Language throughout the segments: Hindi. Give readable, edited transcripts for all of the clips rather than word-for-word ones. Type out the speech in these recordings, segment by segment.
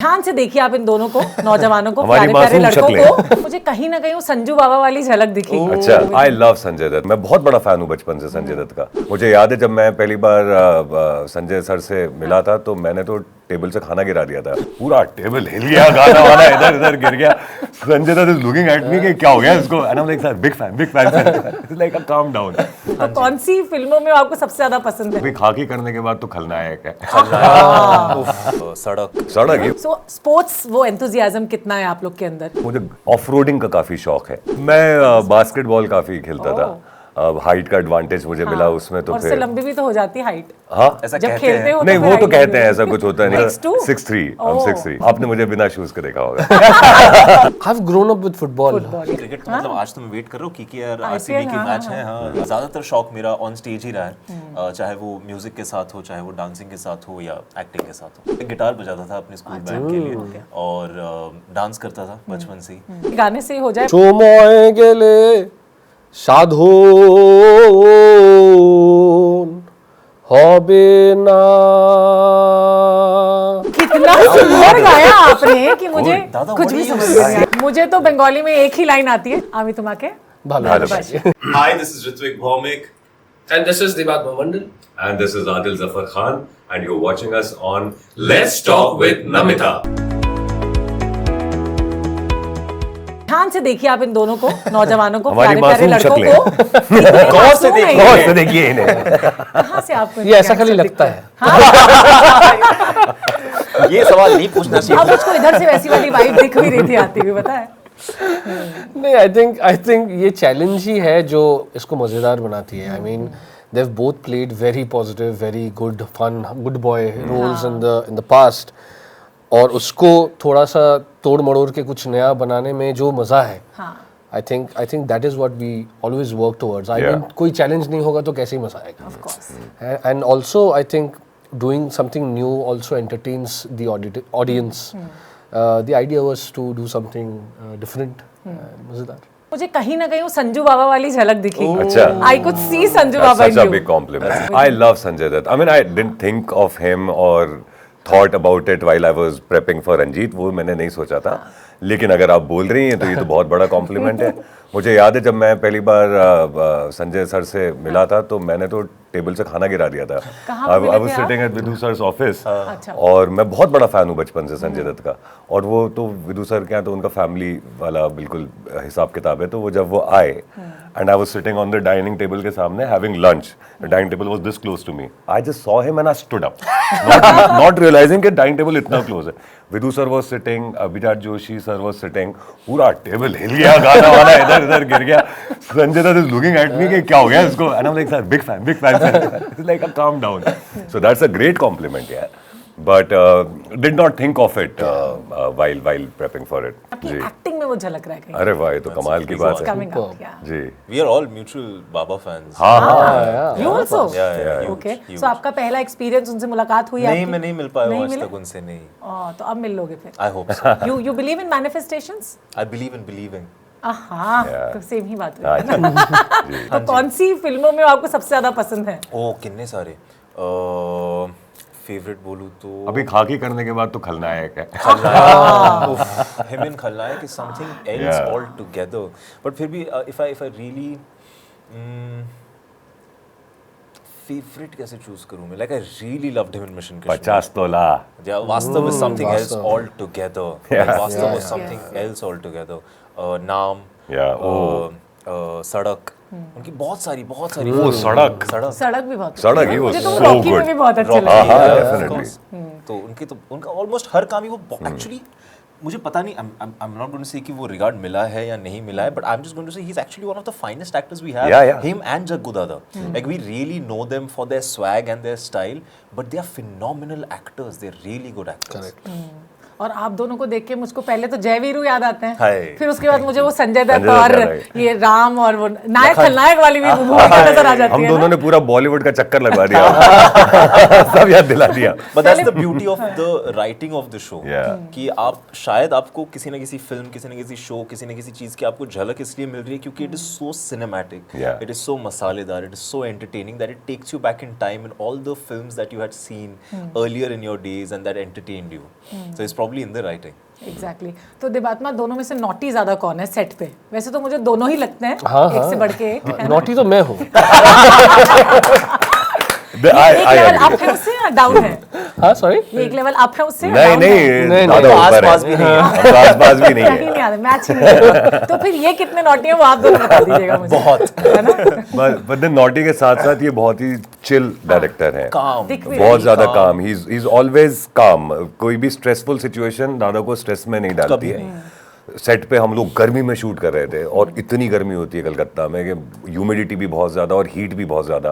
ध्यान से देखिए आप इन दोनों को, नौजवानों को, प्यारे प्यारे लड़कों को। मुझे कहीं ना कहीं वो संजू बाबा वाली झलक दिखी। अच्छा, आई लव संजय दत्त। मैं बहुत बड़ा फैन हूँ बचपन से संजय दत्त का। मुझे याद है जब मैं पहली बार संजय सर से मिला था तो मैंने तो टेबल से खाना गिरा दिया था, पूरा टेबल हिल गया, गाना वाला इधर उधर गिर गया। Sanjay Dutt is looking at me कि क्या हो गया इसको, and I am like sir big fan it's like a calm down. तो कौन सी फिल्मों में आपको सबसे ज्यादा पसंद है? अभी खाकी करने के बाद तो खलनायक है। सड़क ही। सो स्पोर्ट्स वो एंथुसियाज्म कितना है आप लोग के अंदर? मुझे ऑफ रोडिंग का काफी शौक है। मैं बास्केटबॉल काफी खेलता था। हाइट का एडवांटेज मुझे मिला उसमें, तो और फिर से लंबी भी तो हो जाती है हाइट। हाँ, जब खेलते हो नहीं वो तो कहते हैं, ऐसा कुछ होता नहीं। 6'2"? 6'3", I'm 6'3". आपने मुझे बिना शूज के देखा होगा। I've grown up with football. Cricket का मतलब आज तो मैं वेट कर रहा हूँ KKR RCB की मैच है। हाँ, ज्यादातर शौक मेरा ऑन स्टेज ही रहा है, चाहे वो म्यूजिक के साथ हो, चाहे वो डांसिंग के साथ हो या एक्टिंग के साथ हो। मैं गिटार बजाता था अपने स्कूल बैंड के लिए और डांस करता था बचपन से ही। गाने से ही हो जाए। সময় গেলে সাধন হবে না। कितना सुंदर गाया आपने कि मुझे दादा, कुछ भी समझ नहीं आया। मुझे तो बंगाली में एक ही लाइन आती है, आमी तुम्हाके ভালোবাসি। Hi, this is Ritvik Bhaumik. And this is Divad Bhavandal. And this is Adil Zafar Khan, and you're watching us on Let's Talk with Namita. ध्यान से देखिए आप इन दोनों को, नौजवानों को, हमारी प्यारे प्यारे मासूम लड़कों को। गौर से देखिए। गौर से देखिए इन्हें। कहाँ से आपको ये ऐसा खाली लगता है। ये सवाल नहीं पूछना चाहिए। अब मुझको इधर से वैसी वाली वाइब दिख भी रही थी आती हुई, पता है? नहीं, आई थिंक ये चैलेंज ही है जो इसको मजेदार बनाती है। I mean they've both played very positive, very good, fun, good boy roles in the past, और उसको थोड़ा सा तोड़ मड़ोड़ के कुछ नया बनाने में जो मजा है, I think that is what we always work towards. I mean कोई चैलेंज नहीं होगा तो कैसे ही मजा आएगा। Of course. And also I think doing something new also entertains the audience. The idea was to do something different, मजेदार। मुझे कहीं ना कहीं वो संजू बाबा वाली झलक दिखी। अच्छा, I could see Sanju that's Baba such a in you. big compliment. I love Sanjay Dutt. I mean, I didn't think of him or thought about it while I was prepping for Ranjit. वो मैंने नहीं सोचा था, लेकिन अगर आप बोल रही हैं तो ये तो बहुत बड़ा कॉम्प्लीमेंट है। मुझे याद है जब मैं पहली बार संजय सर से मिला था तो मैंने तो टेबल से खाना गिरा दिया था। कहाँ पे I was मिले थे sitting at विदु सर's ऑफिस, अच्छा। और मैं बहुत बड़ा फैन हूँ बचपन से संजय दत्त का। और वो तो विदु सर के यहाँ तो उनका फैमिली वाला बिल्कुल हिसाब किताब है, तो वो जब वो आए and I was sitting on the dining table के सामने having lunch, the dining table was this close to me, I just saw him and I stood up, not realizing कि डाइनिंग टेबल इतना क्लोज है। Vidhu sir was sitting, Abhijat Joshi sir was sitting, पूरा टेबल हिल गया, गाना वाला इधर उधर गिर गया। Sanjay Dutt is looking at me कि क्या हो गया इसको, and I am like sir big fan it's like a calm down. So that's a great compliment यार, but did not think of it while prepping for it. आपकी जी, एक्टिंग में वो झलक रहा है कहीं। अरे वाह, ये तो कमाल की बात है। Coming out, yeah. Ji, We are all mutual Baba fans. हाँ, You also? Yeah, Okay. huge. So आपका पहला एक्सपीरियंस उनसे मुलाकात हुई नहीं, आपकी? मैं नहीं मिल पाया नहीं आज मिले? तक उनसे, नहीं। तो अब मिल लोगे फिर। I hope so. You believe in manifestations? I believe in believing. हाँ, Yeah. तो सेम ही बात हाँ हुई है ना। तो कौन सी फिल्मों में आपको सबसे ज्यादा पसंद है? ओ कितने सारे फेवरेट बोलूँ तो अभी खाकी करने के बाद तो खलनायक है। him in खलनायक is something else Yeah. altogether. But फिर भी if I really favorite कैसे choose करूँ मैं? Like I really loved him in Mission Kashmir. 50 तोला। Yeah, Vastav is something else altogether. Yeah. Vastav was Yes. something else altogether. Naam. Yeah, सड़क. उनकी बहुत सारी वो सड़क सड़क भी बहुत सड़क ही वो मुझे तो so रॉकी में good. भी बहुत अच्छे Rocky, लगे। हाँ, yeah, definitely. of course. तो उनका ऑलमोस्ट हर काम ही वो एक्चुअली मुझे पता नहीं, I'm not going to say कि वो रिगार्ड मिला है या नहीं मिला है, but I'm just going to say he's actually one of the finest actors we have. Yeah. Him and Jaggu Dada. Like we really know them for their swag and their style, but they are phenomenal actors. They're really good actors. Correct. और आप दोनों को देख के मुझको पहले तो जयवीरू याद आते हैं, हाय। फिर उसके बाद मुझे वो संजय दत्त संजय और दत्त ये राम और वो नायक खलनायक वाली भी भूमिका नजर आ जाती हम है दोनों ना। ने पूरा बॉलीवुड का चक्कर लगवा दिया। सब याद दिला दिया। But that's the beauty of the writing of the show. Yeah. कि आप शायद आपको किसी न किसी फिल्म, किसी न किसी शो, किसी न किसी चीज की आपको झलक इसलिए मिल रही है क्योंकि it is so cinematic. Yeah. It is so मसालेदार. It is so entertaining that it takes you back in time in all the films that you had seen earlier in your days and that entertained you. So it's probably probably in the writing. Exactly तो देवात्मा दोनों में से नॉटी ज्यादा कौन है सेट पे? वैसे तो मुझे दोनों ही लगते हैं, हाँ, एक से बढ़ के एक, है ना? नॉटी तो मैं हूँ। ये एक लेवल अप है उससे या डाउन है? हाँ सॉरी, ये एक लेवल अप है उससे या नहीं down है? नहीं दादा तो ऊपर आसपास है, भी नहीं है। हम तो आसपास भी नहीं कहीं है। नहीं आता, मैच ही नहीं आता। तो फिर ये कितने नॉटी है वो आप दोनों बता दीजिएगा मुझे। बहुत। है ना? बट देन नॉटी के साथ साथ ये बहुत ही चिल डायरेक्टर है, Calm. दिख भी बहुत रही ज्यादा काम, ही इज ऑलवेज काम। कोई भी स्ट्रेसफुल सिचुएशन दादा को स्ट्रेस में नहीं डालती कभी है। सेट पे हम लोग गर्मी में शूट कर रहे थे और इतनी गर्मी होती है कलकत्ता में कि ह्यूमिडिटी भी बहुत ज़्यादा और हीट भी बहुत ज़्यादा,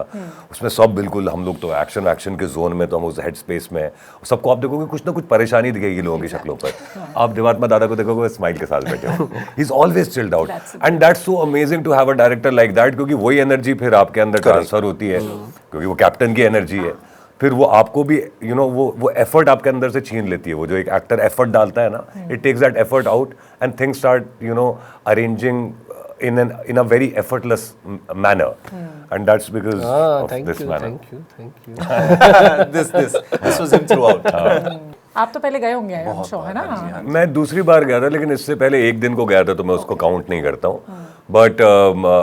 उसमें सब बिल्कुल हम लोग तो एक्शन के जोन में, तो हम उस हेड स्पेस में सबको आप देखोगे कुछ ना कुछ परेशानी दिखेगी लोगों की शक्लों पर। आप देवात्मा दादा को देखोगे स्माइल के साथ बैठे हो, he is always chilled out and that's so amazing to have a director like that, क्योंकि वही एनर्जी फिर आपके अंदर ट्रांसफर होती है, क्योंकि वो कैप्टन की एनर्जी है। फिर वो आपको भी यू नो वो एफर्ट आपके अंदर से छीन लेती है। वो जो एक एक्टर एफर्ट डालता है ना, it takes that effort out and things start you know arranging in a very effortless manner, and that's because of thank this you, manner. thank you. This was him throughout. आप तो पहले गए होंगे आई एम श्योर, है ना? मैं दूसरी बार गया था, लेकिन इससे पहले एक दिन को गया था, तो मैं उसको काउंट नहीं करता हूँ। But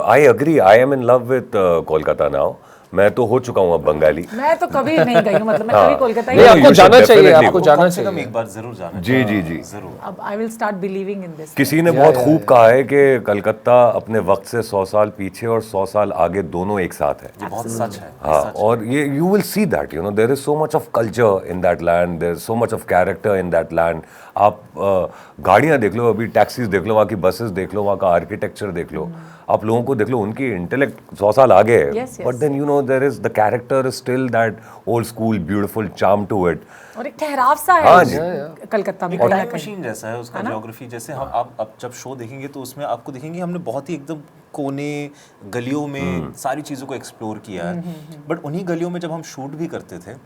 I agree, I am in love with Kolkata now. मैं तो हो चुका हूँ अब बंगाली। मैं तो कभी नहीं गई हूँ, मतलब मैं कभी कोलकाता ही नहीं, नहीं आपको you should जाना चाहिए, definitely आपको go. जाना कम से कम चाहिए। एक बार जरूर जाना जी जी जी। जरूर। अब I will start believing in this. किसी ने बहुत खूब कहा है कि कलकत्ता अपने वक्त से 100 साल पीछे और 100 साल आगे दोनं एक साथ है। ये बहुत सच है। हाँ, और ये you will see that, you know there is so much of culture in that land, there is so much of character in that land. आप गाड़ियाँ देख लो, अभी टैक्सीज देख लो, वहाँ की बसेस देख लो, वहाँ का आर्किटेक्चर देख लो, आप लोगों को देख लो, उनकी इंटेलेक्ट 100 साल आगे है, Yes, yes. But then you know there is the character is still that old school beautiful charm to it. और एक ठहराव सा हाँ है जी। कलकत्ता में, एक कहीं ना टाइम कहीं। मशीन जैसा है उसका ज्योग्राफी। जैसे हम आप जब शो देखेंगे तो उसमें आपको देखेंगे हमने बहुत ही एकदम कोने गलियों में सारी चीज़ों को एक्सप्लोर किया है। बट उन्हीं गलियों में जब हम शूट भी करते थे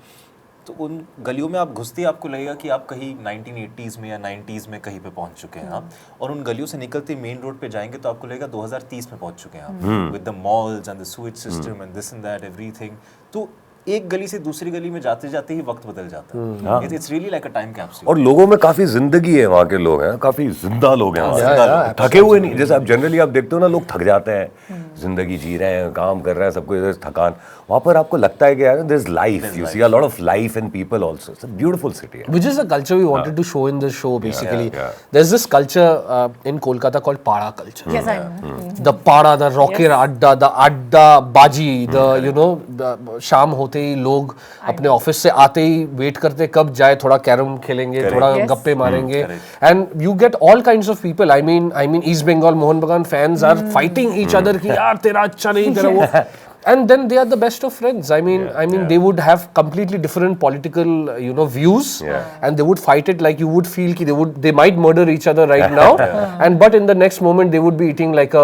तो उन गलियों में आप घुसते ही आपको लगेगा कि आप कहीं 1980s में या 90s में कहीं पे पहुंच चुके हैं आप। और उन गलियों से निकलते मेन रोड पे जाएंगे तो आपको लगेगा 2030 में पहुंच चुके हैं आप, with the malls and the sweet system and this and that everything. तो एक गली से दूसरी गली में जाते जाते ही वक्त बदल जाता है। It's really like a time capsule. और लोगों में काफी जिंदगी है, वहाँ के लोग हैं काफी जिंदा लोग हैं वहाँ के। थके हुए नहीं, जैसे आप जनरली आप देखते हो ना, लोग थक जाते हैं, जिंदगी जी रहे हैं, काम कर रहे हैं, सबको इधर थकान। वहाँ पर आपको लगता है कि यार there is life, you see a lot of life in people also. It's a beautiful city. Which is the culture we wanted to show in this show, basically. yeah. There's this culture in Kolkata called Pada culture. Yes, I know. The Pada, the rocker adda, the adda baji, the you know, शाम होते ही लोग अपने ऑफिस से आते ही वेट करते कब जाए, थोड़ा कैरम खेलेंगे, थोड़ा Yes. गप्पे मारेंगे, and you get all kinds of people. I mean East Bengal Mohan Bagan fans are fighting each other कि यार तेरा अच्छा नहीं, तेरा वो. And then they are the best of friends. I mean, they would have completely different political, you know, views, and they would fight it like you would feel कि they might murder each other right now, and but in the next moment they would be eating like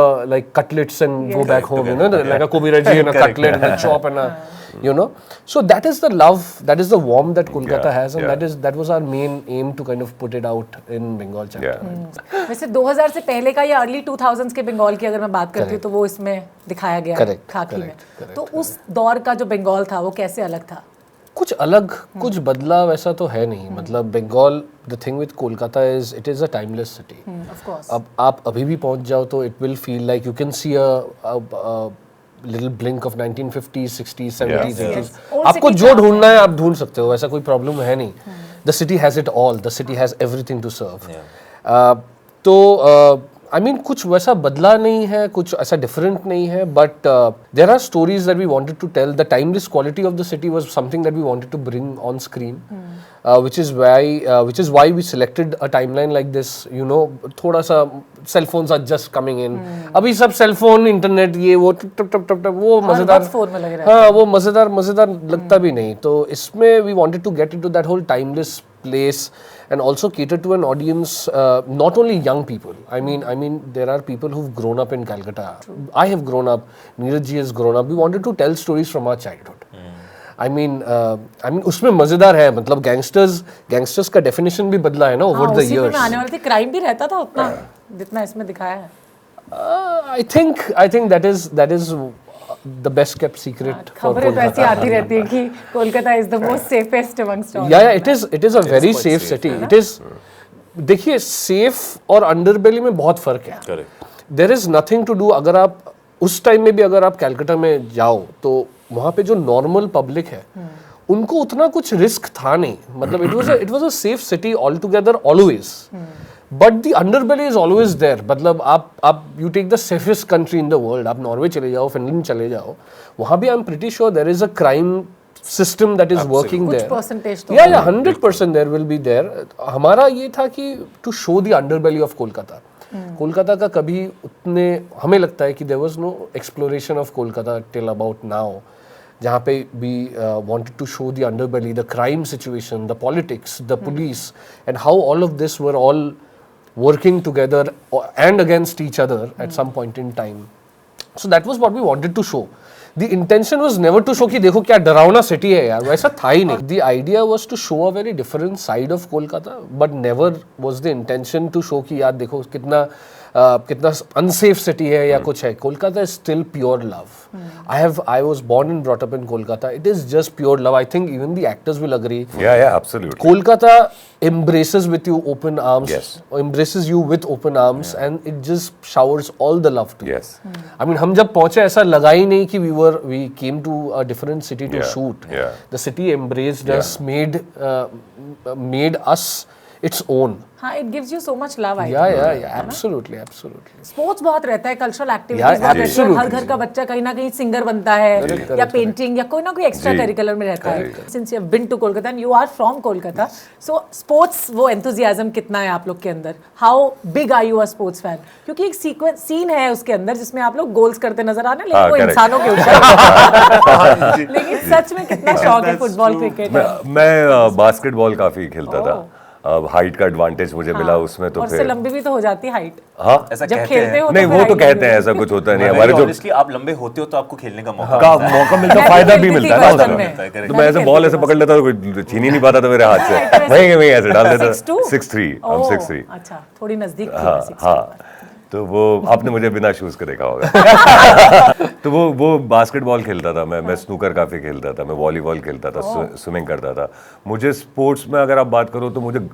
cutlets and go back home, you know, like a Kobiraji and a cutlet and a chop and a, you know. So that is the love, that is the warmth that Kolkata has, and that was our main aim to kind of put it out in Bengal chapter. वैसे 2000 से पहले का या अर्ली 2000s के बंगाल की अगर मैं बात करती हूँ तो वो इसमें दिखाया गया है खाकी में। तो उस दौर का जो बंगाल था वो कैसे अलग था? कुछ अलग, कुछ बदला वैसा तो है नहीं। मतलब Bengal, the thing with Kolkata is it is a timeless city. Of course. अब आप अभी भी पहुंच जाओ तो it will feel like you can see a little blink of 1950s 60s 70s 80s। Old आपको city जो का- ढूंढना है आप ढूंढ सकते हो, ऐसा कोई प्रॉब्लम है नहीं। The city has it all, the city has everything to serve. तो आई मीन कुछ वैसा बदला नहीं है, कुछ ऐसा डिफरेंट नहीं है, but there are stories that we wanted to tell. The timeless quality of the city was something that we wanted to bring on screen, which is why we selected a timeline like this. You know, थोड़ा सा cell phones are just coming in. अभी सब cell phone, internet, ये वो टप टप टप टप वो मजेदार, वक्त phone में लगे रहते हाँ वो मजेदार लगता भी नहीं। तो इसमें we wanted to get into that whole timeless place and also cater to an audience, not only young people. I mean there are people who've grown up in Calcutta. I have grown up, Neeraj ji has grown up. We wanted to tell stories from our childhood. I mean उसमें मजेदार है, मतलब गैंगस्टर्स का डेफिनेशन भी बदला है ना ओवर द उसी में इयर्स। आने वाली थी, क्राइम भी रहता था उतना जितना इसमें दिखाया है। I think that is the best kept secret for खबरें तो ऐसी Kolkata. आती रहती है कि Kolkata is the most safest amongst all. Yeah, it is a very safe city. It is देखिए सेफ और अंडरबेली में बहुत फर्क है। Correct. There is nothing to do. अगर आप उस टाइम में भी अगर आप कैलकाटा में जाओ तो वहाँ पे जो नॉर्मल पब्लिक है उनको उतना कुछ रिस्क था नहीं, मतलब it was a safe city all together always, but the underbelly is always there. मतलब आप you take the safest country in the world, आप नॉर्वे चले जाओ, फिनलैंड चले जाओ, वहाँ भी I am pretty sure there is a crime system that is working कुछ there. percentage तो Yeah, 100% there will be there. हमारा ये था कि to show the underbelly of Kolkata. Kolkata का कभी उतने हमें लगता है कि there was no exploration of Kolkata till about now. जहाँ पे we wanted to show the underbelly, the crime situation, the politics, the police, and how all of this were all working together and against each other at some point in time. So that was what we wanted to show. The intention was never to show कि देखो क्या डरावना सिटी है यार, वैसा था ही नहीं. The idea was to show a very different side of Kolkata, but never was the intention to show कि यार देखो कितना unsafe city है या कुछ है. Kolkata is still pure love. I was born and brought up in Kolkata. It is just pure love. I think even the actors will agree. Yeah, absolutely. Kolkata embraces with you open arms. Yes. Embraces you with open arms, and it just showers all the love to you. Yes. I mean, हम जब पहुंचे ऐसा लगा ही नहीं कि we came to a different city to shoot. Yeah. The city embraced us, made us its own. हाँ, it gives you so much love. Yeah, absolutely. Sports बहुत रहता है, कल्चरल Yeah, एक्टिविटीज बहुत रहती है, absolutely. हर घर का बच्चा कहीं ना कहीं सिंगर बनता है या पेंटिंग या कोई ना कोई एक्स्ट्रा जी, करिकुलर में रहता है. Since you have been to Kolkata and you are from Kolkata, so sports वो एंथुजियाज्म कितना है आप लोग के अंदर? How big are you a sports fan? क्योंकि एक सीन है उसके अंदर जिसमें आप लोग गोल्स करते नजर आ रहे हैं, लेकिन वो correct. इंसानों के ऊपर. लेकिन सच में कितना शौक है फुटबॉल, क्रिकेट? मैं बास्केटबॉल काफी खेलता था. हाइट का एडवांटेज मुझे मिला उसमें, तो और फिर से लंबी भी तो हो जाती है हाइट. हाँ, ऐसा जब कहते खेलते हैं। हो नहीं तो वो फिर तो height कहते हैं, भी ऐसा कुछ होता नहीं. Very हमारे जो honestly, आप लंबे होते हो तो आपको खेलने का मौका का मिलता है। मौका मिलता, मैं भी फायदा भी खेलती मिलता थी है ना बचपन उसमें. में. तो मैं मैं भी ऐसे बॉल खेलती ऐसे पकड़ लेता, तो छीन ही नहीं पाता था मेरे हाथ से. वहीं ऐसे डाल देता. 6'2"? 6'3". I'm 6'3". अच्छा, थोड़ी नजदीक थी. हाँ मैं 6'2". हाँ. तो वो आपने मुझे बिना शूज के देखा होगा. तो वो बास्केटबॉल खेलता था मैं स्नूकर काफ़ी खेलता था, मैं वॉलीबॉल खेलता था, स्विमिंग करता था. मुझे स्पोर्ट्स में अगर आप बात करो तो मुझे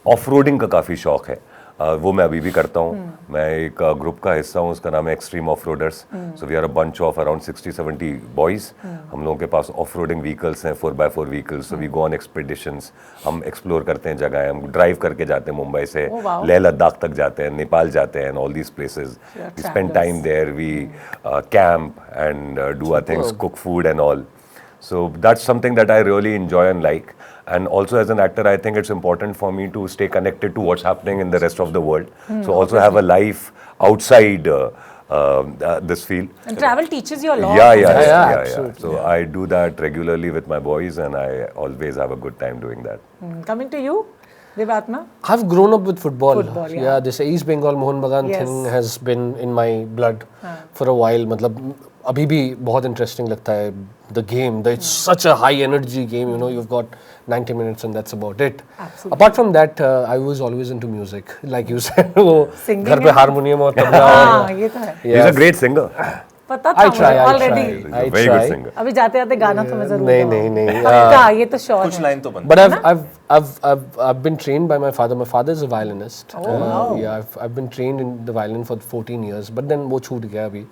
ऑफ रोडिंग का काफ़ी शौक है. वो मैं अभी भी करता हूँ. मैं एक ग्रुप का हिस्सा हूँ, उसका नाम है extreme off roaders. So we are a bunch of around 60-70 boys. हम लोगों के पास ऑफ रोडिंग व्हीकल्स हैं, 4x4 vehicles. So we go on expeditions. हम एक्सप्लोर करते हैं जगह, हम ड्राइव करके जाते हैं मुंबई से लेह लद्दाख तक जाते हैं, नेपाल जाते हैं, all these places. We spend time there, we camp and do our things, cook food and all. So that's something that I really enjoy and like. And also as an actor, I think it's important for me to stay connected to what's happening in the rest of the world. So also have a life outside this field. And travel teaches you a lot. Yeah. absolutely. So I do that regularly with my boys, and I always have a good time doing that. Coming to you, Devatma. I've grown up with football. Yeah. This East Bengal Mohun Bagan Yes. thing has been in my blood for a while. मतलब अभी भी बहुत इंटरेस्टिंग लगता है the game. It's such a high energy game. You know, you've got 90 minutes and that's about it. Absolutely. Apart from that, I was always into music. Like you said, वो Singing घर पे है? हारमोनियम और तबला हाँ, और ये तो है. He's a great singer. पता था I try. Already. He's a very good singer. अभी जाते जाते गाना तो मैं जरूर नहीं. पक्का, ये तो श्योर कुछ है. लाइन तो बनता But I've been trained by my father. My father is a violinist. wow. Yeah, I've been trained in the violin for 14 years. But then वो छूट गया अभी.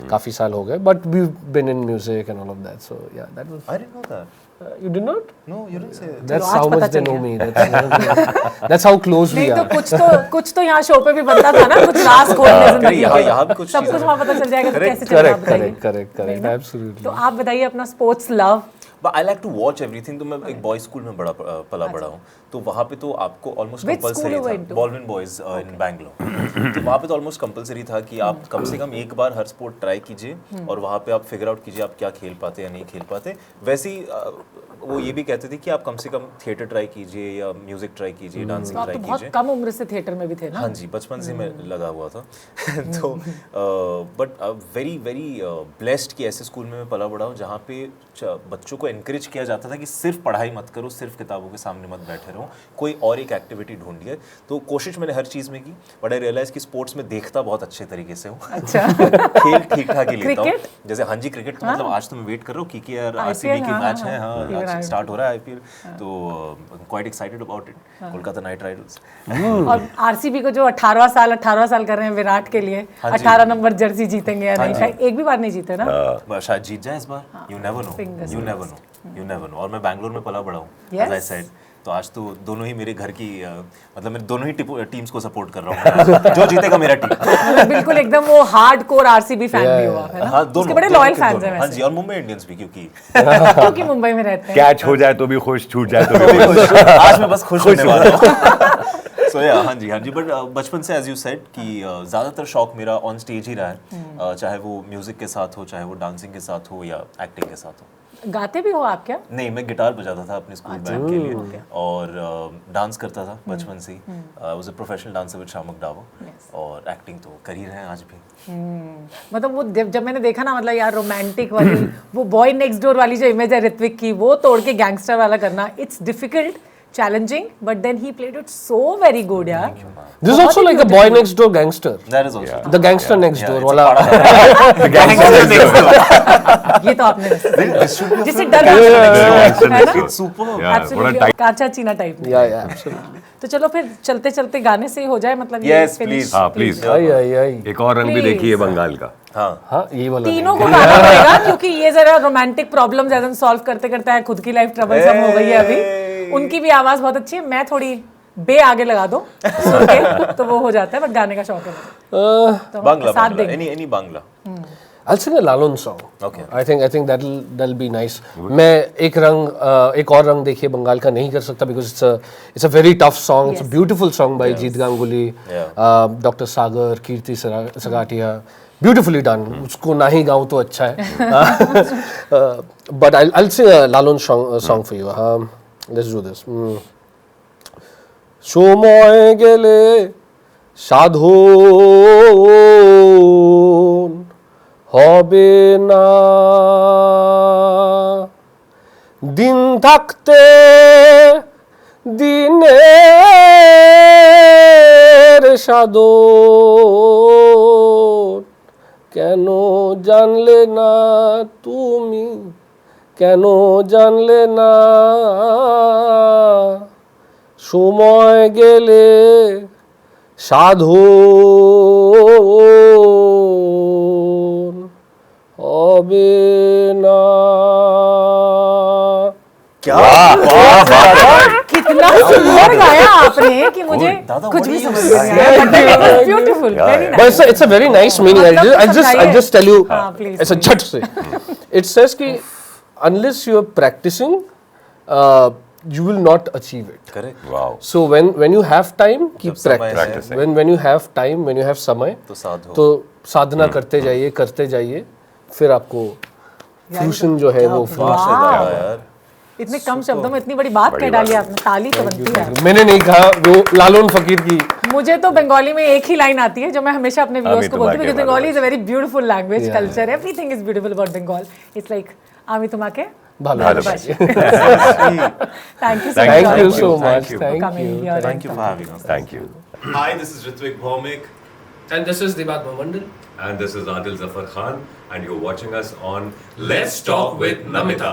काफी साल हो गए. But we've been in music and all of that. So yeah, that was. I didn't know that. You did not? No, you didn't say that. That's आज how पता much they चल know गया. me. That's how close we नहीं तो are. कुछ तो यहाँ शो पे भी बनता था ना, कुछ राज खोलने जिंदगी के. यहाँ भी कुछ सब कुछ चीज़ें वहाँ पता चल जाएगा. तो कैसे चलेगा आप बताइए. Correct. Absolutely. तो आप बताइए अपना sports love. But I like to watch everything. तो मैं एक बॉयज स्कूल में पला बड़ा हूँ, तो वहाँ पे तो आपको almost Which school compulsory you था. went to? Baldwin boys in Bangalore. तो वहाँ पे तो ऑलमोस्ट कंपलसरी था कि आप कम से कम एक बार हर स्पोर्ट ट्राई कीजिए और वहाँ पे आप फिगर आउट कीजिए आप क्या खेल पाते या नहीं खेल पाते. वैसे ही वो ये भी कहते थे कि आप कम से कम थिएटर ट्राई कीजिए या म्यूजिक ट्राई कीजिए, डांसिंग आप तो ट्राई बहुत कीजिए. कम उम्र से थिएटर में भी थे ना. हाँ जी, बचपन से मैं लगा हुआ था. तो बट वेरी वेरी ब्लेस्ड कि ऐसे स्कूल में मैं पला बड़ा हूँ जहाँ पे बच्चों को एनकरेज किया जाता था कि सिर्फ पढ़ाई मत करो, सिर्फ किताबों के सामने मत बैठे रहो, कोई और एक एक्टिविटी ढूंढिए. तो कोशिश मैंने हर चीज़ में की, बट आई रियलाइज कि स्पोर्ट्स में देखता बहुत अच्छे तरीके से हूँ. अच्छा. खेल ठीक ठाक ही लेता हूँ. क्रिकेट? जैसे हाँ जी, क्रिकेट का मतलब आज तो मैं वेट कर रहा हूँ क्योंकि यार आरसीबी की हाँ, मैच है. हाँ, आज स्टार्ट हो रहा है आईपीएल, तो quite excited about it, Kolkata night Riders. और आरसीबी को जो 18 साल कर रहे हैं विराट के लिए, 18 नंबर जर्सी जीतेंगे या नहीं, शायद एक भी बार नहीं जीते ना, शायद जीत जाए इस बार, you never know, fingers you never know, you never know. और मैं बैंगलोर में पला बड़ा हूँ, Yes. एज आई सेड, तो आज तो दोनों ही मेरे घर की मतलब मैं दोनों ही टीम्स को सपोर्ट कर रहा हूँ, जो जीतेगा मेरा टीम। मतलब बिल्कुल एकदम वो हार्ड कोर आरसीबी फैन भी हुआ है ना, हाँ, उसके बड़े लॉयल फैंस हैं हाँ वैसे, जी, और मुंबई इंडियंस भी, क्योंकि क्योंकि मुंबई में रहते हैं। कैच हो जाए तो भी खुश, छूट जाए तो भी खुश। आज मैं बस खुश होने वाला हूँ। सो या हाँ जी, बट बचपन से एज यू सेड कि ज़्यादातर शौक मेरा ऑन स्टेज ही रहा है, चाहे वो म्यूजिक के साथ हो, चाहे वो डांसिंग के साथ हो या एक्टिंग के साथ हो। गाते भी हो आप क्या? नहीं, मैं गिटार बजाता था अपने स्कूल बैंड के लिए, और डांस करता था बचपन से ही। I was a professional dancer with Shiamak Davar, और एक्टिंग तो कर ही रहे हैं आज भी। मतलब वो जब मैंने देखा ना, मतलब यार रोमांटिक वाली वो बॉय नेक्स्ट डोर वाली जो इमेज है ऋत्विक की, वो तोड़ के गैंगस्टर वाला करना, it's difficult, challenging, but then he played it so very good, यार. This is also like a boy next door gangster. That is also The gangster next door it's a वाला. ये तो आपने जिससे डर It's super. Absolutely, कांचा चीना टाइप में. Yeah, absolutely. तो चलो फिर चलते चलते गाने से ही हो जाए, मतलब Yes, finish. please. हाँ प्लीज, आई एक और रंग भी देखिए बंगाल का। हाँ ये वाला तीनों को गाना पड़ेगा, क्योंकि ये जरा रोमांटिक प्रॉब्लम्स ऐसा सॉल्व करते करते है, खुद की लाइफ ट्रबलसम हो गई है अभी, उनकी भी आवाज बहुत अच्छी है, मैं थोड़ी बे आगे लगा दो सुन के तो वो हो जाता है, बट गाने का शौक है मुझे। तो बांग्ला, साथ बांग्ला, देंगे। any Bangla. I'll sing a Lalon song. Okay. I think that'll be nice. मैं एक और रंग देखिए बंगाल का नहीं कर सकता because it's a very tough song. It's a beautiful song by Jeet Ganguly, Dr. Sagar, Kirti Sagatia. Beautifully done. उसको ना ही गाऊं तो अच्छा है. But I'll sing a Lalon song for you. Let's do this. সময় গেলে সাধন হবে না, দিন থাকতে দিনের সাধন কেন জানলে না তুমি, কেন জানলে না, সময় গেলে সাধন হবে না। कितना सुंदर गाया आपने कि मुझे दादा, कुछ what भी do you समझ say? नहीं आया, but beautiful, very But nice. it's a very nice meaning. I'll just tell you. please, It's a झट से. It says कि unless you are practicing, you will not achieve it. Correct. Wow, So when you have time, keep जब समय है, practicing. When you have time, when you have समय, तो साधो। तो साधना करते जाइए, फिर आपको फ्यूजन जो है वो वाह। यार, इतने कम शब्दों में इतनी बड़ी बात कह डाली आपने, ताली तो बनती है। मैंने नहीं कहा, वो लालोन फकीर की मुझे तो बंगाली में एक ही लाइन आती है जो मैं हमेशा अपने व्यूअर्स को बोलती हूँ, तुम्हाके because Bengali is a very beautiful language, culture, everything is beautiful about Bengal. It's like आमी तुम्हाके भालोबाशी। Thank you Thank you so much. Thank you. thank you for having us. Thank you. Hi, this is Ritwik Bhaumik. And this is Dibad Bhavandal. And this is Adil Zafar Khan, and you're watching us on Let's Talk with Namita.